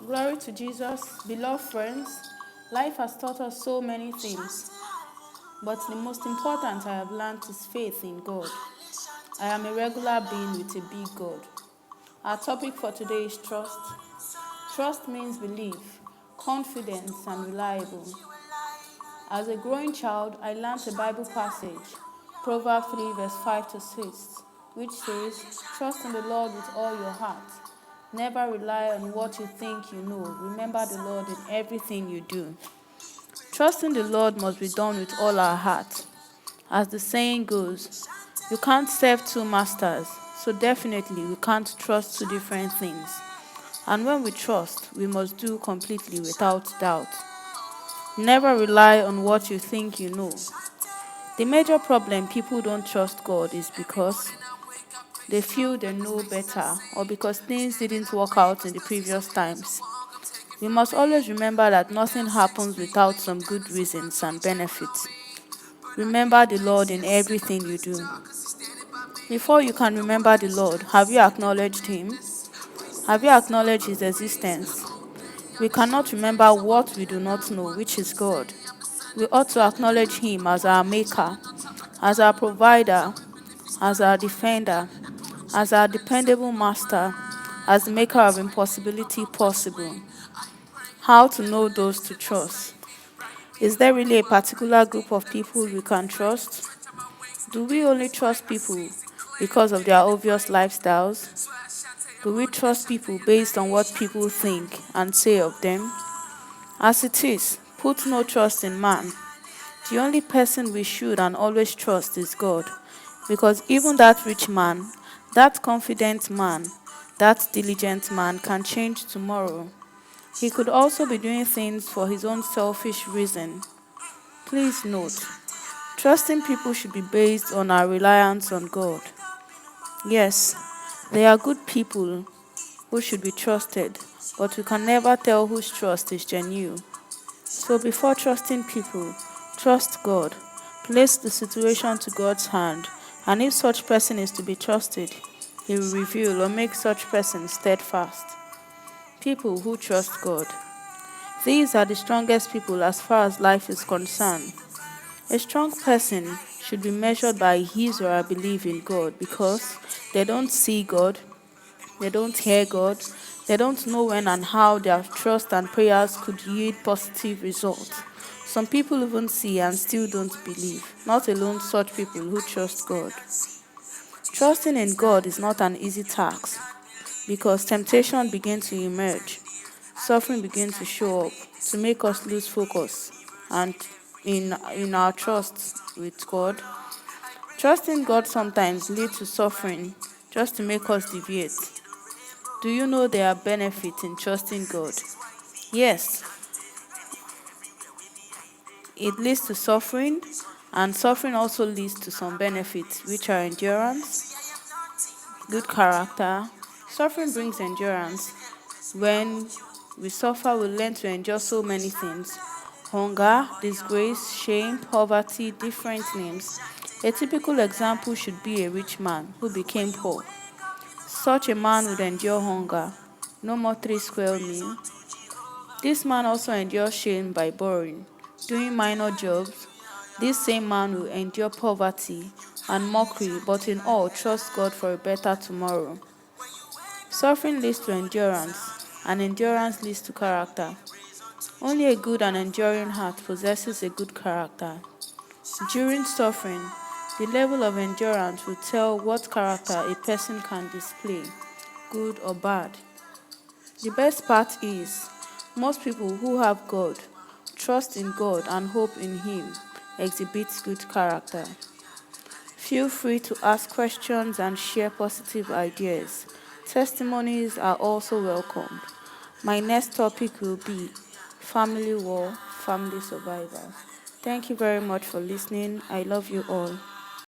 Glory to Jesus, beloved friends. Life has taught us so many things, but the most important I have learned is faith in God. I am a regular being with a big God. Our topic for today is trust. Trust means belief, confidence, and reliable. As a growing child, I learned a Bible passage, Proverbs 3, verse 5 to 6, which says, "Trust in the Lord with all your heart. Never rely on what you think you know. Remember the Lord in everything you do." Trusting the Lord must be done with all our heart. As the saying goes, you can't serve two masters, so definitely we can't trust two different things. And when we trust, we must do completely without doubt. Never rely on what you think you know. The major problem people don't trust God is because they feel they know better or because things didn't work out in the previous times. We must always remember that nothing happens without some good reasons and benefits. Remember the Lord in everything you do. Before you can remember the Lord, have you acknowledged Him? Have you acknowledged His existence? We cannot remember what we do not know, which is God. We ought to acknowledge Him as our Maker, as our provider, as our defender, as our dependable master, as the maker of impossibility possible. How to know those to trust? Is there really a particular group of people we can trust? Do we only trust people because of their obvious lifestyles? Do we trust people based on what people think and say of them? As it is, put no trust in man. The only person we should and always trust is God, because even that rich man, that confident man, that diligent man can change tomorrow. He could also be doing things for his own selfish reason. Please note, trusting people should be based on our reliance on God. Yes, they are good people who should be trusted, but we can never tell whose trust is genuine. So before trusting people, trust God. Place the situation to God's hand, and if such person is to be trusted, He will reveal or make such person steadfast. People who trust God. These are the strongest people as far as life is concerned. A strong person should be measured by his or her belief in God, because they don't see God, they don't hear God, they don't know when and how their trust and prayers could yield positive results. Some people even see and still don't believe, not alone such people who trust God. Trusting in God is not an easy task, because temptation begins to emerge, suffering begins to show up to make us lose focus and in our trust with God. Trusting God sometimes leads to suffering just to make us deviate. Do you know there are benefits in trusting God? Yes, it leads to suffering, and suffering also leads to some benefits, which are endurance, good character. Suffering brings endurance. When we suffer, we learn to endure so many things: hunger, disgrace, shame, poverty, different names. A typical example should be a rich man who became poor. Such a man would endure hunger, no more 3 square meal. This man also endures shame by borrowing, doing minor jobs. This same man will endure poverty and mockery, but in all trust God for a better tomorrow. Suffering leads to endurance, and endurance leads to character. Only a good and enduring heart possesses a good character. During suffering, the level of endurance will tell what character a person can display, good or bad. The best part is, most people who have God, trust in God, and hope in Him exhibit good character. Feel free to ask questions and share positive ideas. Testimonies are also welcomed. My next topic will be family war, family survivors. Thank you very much for listening. I love you all.